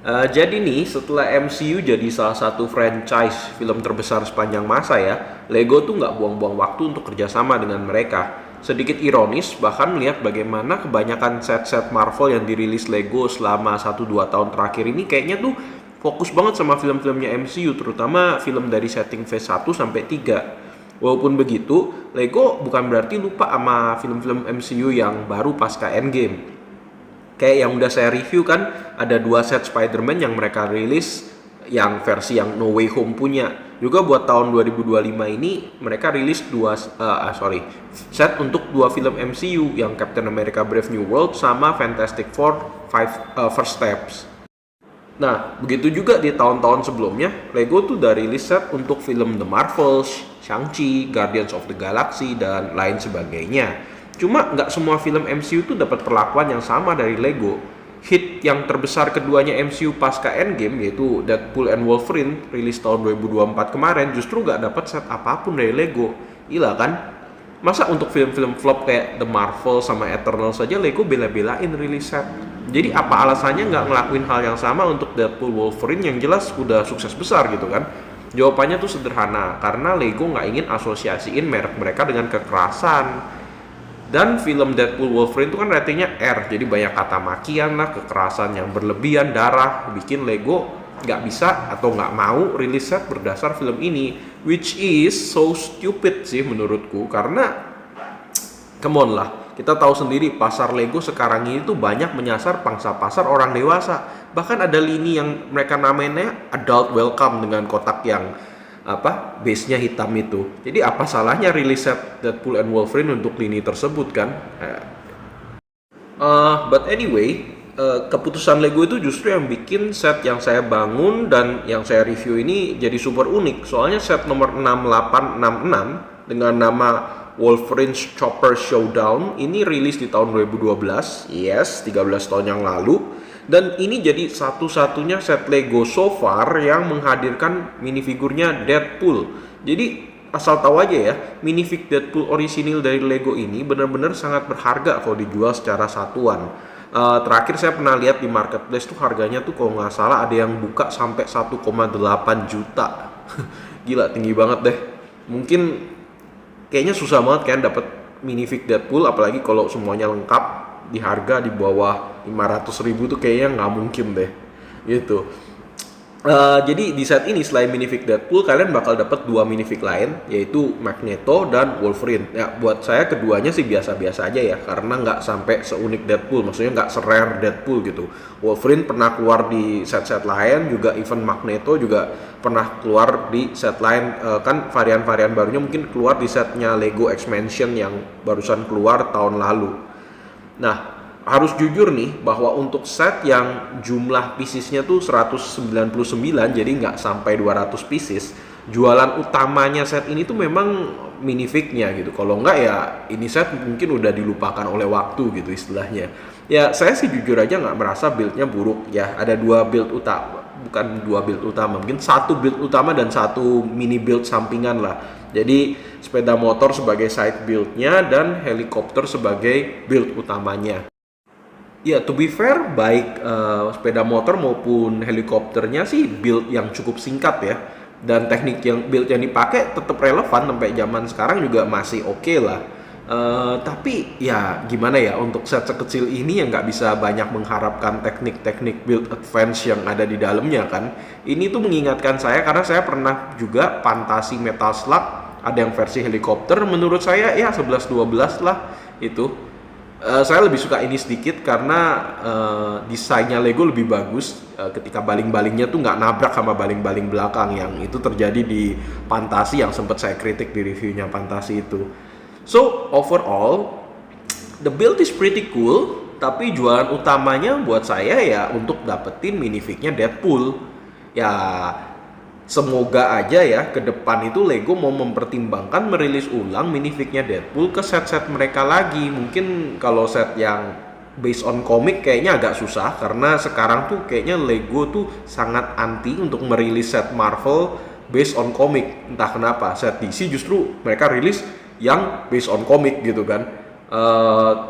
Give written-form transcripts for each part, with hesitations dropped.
Jadi nih, setelah MCU jadi salah satu franchise film terbesar sepanjang masa ya, Lego tuh nggak buang-buang waktu untuk kerjasama dengan mereka. Sedikit ironis, bahkan melihat bagaimana kebanyakan set-set Marvel yang dirilis Lego selama 1-2 tahun terakhir ini kayaknya tuh fokus banget sama film-filmnya MCU, terutama film dari setting Phase 1 sampai 3. Walaupun begitu, Lego bukan berarti lupa sama film-film MCU yang baru pasca Endgame. Kayak yang udah saya review kan, ada 2 set Spider-Man yang mereka rilis yang versi yang No Way Home punya. Juga buat tahun 2025 ini mereka rilis set untuk 2 film MCU yang Captain America Brave New World sama Fantastic Four First Steps. Nah, begitu juga di tahun-tahun sebelumnya, Lego tuh udah rilis set untuk film The Marvels, Shang-Chi, Guardians of the Galaxy, dan lain sebagainya. Cuma nggak semua film MCU tuh dapat perlakuan yang sama dari Lego. Hit yang terbesar keduanya MCU pasca Endgame, yaitu Deadpool and Wolverine, rilis tahun 2024 kemarin, justru nggak dapat set apapun dari Lego. Gila kan? Masa untuk film-film flop kayak The Marvel sama Eternal saja Lego bela-belain rilis set? Jadi apa alasannya nggak ngelakuin hal yang sama untuk Deadpool Wolverine yang jelas udah sukses besar gitu kan? Jawabannya tuh sederhana, karena Lego nggak ingin asosiasiin merek mereka dengan kekerasan. Dan film Deadpool Wolverine itu kan ratingnya R, jadi banyak kata makian lah, kekerasan yang berlebihan, darah, bikin Lego nggak bisa atau nggak mau rilis set berdasar film ini, which is so stupid sih menurutku, karena come on lah, kita tahu sendiri pasar Lego sekarang ini tuh banyak menyasar pangsa pasar orang dewasa, bahkan ada lini yang mereka namanya adult welcome dengan kotak yang base-nya hitam itu. Jadi apa salahnya rilis set Deadpool and Wolverine untuk lini tersebut kan? But anyway, keputusan Lego itu justru yang bikin set yang saya bangun dan yang saya review ini jadi super unik. Soalnya set nomor 6866 dengan nama Wolverine's Chopper Showdown ini rilis di tahun 2012. Yes, 13 tahun yang lalu. Dan ini jadi satu-satunya set Lego so far yang menghadirkan minifigurnya Deadpool. Jadi asal tahu aja ya, minifig Deadpool orisinil dari Lego ini benar-benar sangat berharga kalau dijual secara satuan. Terakhir saya pernah lihat di marketplace tuh harganya tuh kalau nggak salah ada yang buka sampai 1,8 juta. Gila, tinggi banget deh. Mungkin kayaknya susah banget kan dapat minifig Deadpool, apalagi kalau semuanya lengkap di harga di bawah 500.000 tuh kayaknya nggak mungkin deh gitu. Jadi di set ini selain minifig Deadpool, kalian bakal dapat 2 minifig lain, yaitu Magneto dan Wolverine. Ya buat saya keduanya sih biasa-biasa aja ya, karena nggak sampai seunik Deadpool, maksudnya nggak serare Deadpool gitu. Wolverine pernah keluar di set-set lain, juga even Magneto juga pernah keluar di set lain. Kan varian-varian barunya mungkin keluar di setnya Lego X-Mansion yang barusan keluar tahun lalu. Nah, harus jujur nih bahwa untuk set yang jumlah piecesnya tuh 199, jadi nggak sampai 200 pieces, jualan utamanya set ini tuh memang minifignya gitu. Kalau nggak ya ini set mungkin udah dilupakan oleh waktu gitu istilahnya. Ya saya sih jujur aja nggak merasa buildnya buruk ya. Ada 2 build utama, bukan 2 build utama, mungkin 1 build utama dan 1 mini build sampingan lah. Jadi sepeda motor sebagai side buildnya dan helikopter sebagai build utamanya. Ya, to be fair, baik sepeda motor maupun helikopternya sih build yang cukup singkat ya. Dan teknik yang build yang dipakai tetap relevan sampai zaman sekarang juga masih oke lah. Tapi ya gimana ya, untuk set sekecil ini yang nggak bisa banyak mengharapkan teknik-teknik build advance yang ada di dalamnya kan. Ini tuh mengingatkan saya karena saya pernah juga fantasi Metal Slug, ada yang versi helikopter, menurut saya ya 11-12 lah itu. Saya lebih suka ini sedikit karena desainnya Lego lebih bagus ketika baling-balingnya tuh nggak nabrak sama baling-baling belakang yang itu terjadi di Fantasi yang sempat saya kritik di reviewnya Fantasi itu. So overall the build is pretty cool, tapi jualan utamanya buat saya ya untuk dapetin minifignya Deadpool. Ya semoga aja ya ke depan itu Lego mau mempertimbangkan merilis ulang minifignya Deadpool ke set-set mereka lagi. Mungkin kalau set yang based on komik kayaknya agak susah, karena sekarang tuh kayaknya Lego tuh sangat anti untuk merilis set Marvel based on komik. Entah kenapa set DC justru mereka rilis yang based on komik gitu kan.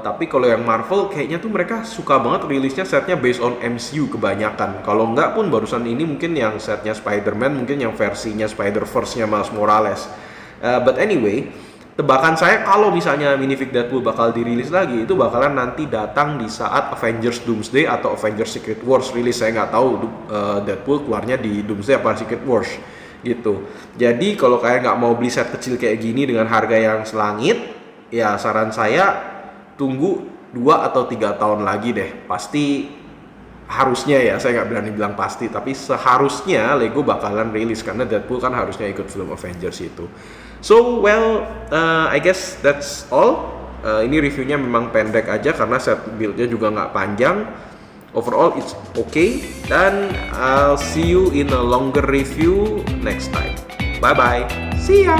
Tapi kalau yang Marvel kayaknya tuh mereka suka banget rilisnya setnya based on MCU kebanyakan. Kalau nggak pun barusan ini mungkin yang setnya Spider-Man, mungkin yang versinya Spider-Verse-nya Miles Morales. But anyway, tebakan saya kalau misalnya Minifig Deadpool bakal dirilis lagi, itu bakalan nanti datang di saat Avengers Doomsday atau Avengers Secret Wars rilis. Saya nggak tahu Deadpool keluarnya di Doomsday apa Secret Wars gitu. Jadi kalau kalian nggak mau beli set kecil kayak gini dengan harga yang selangit, ya saran saya tunggu 2 atau 3 tahun lagi deh. Pasti harusnya ya, saya nggak berani bilang pasti, tapi seharusnya Lego bakalan rilis karena Deadpool kan harusnya ikut film Avengers itu. So well, I guess that's all. Ini reviewnya memang pendek aja karena set build-nya juga nggak panjang. Overall it's okay, dan I'll see you in a longer review next time. Bye bye, see ya.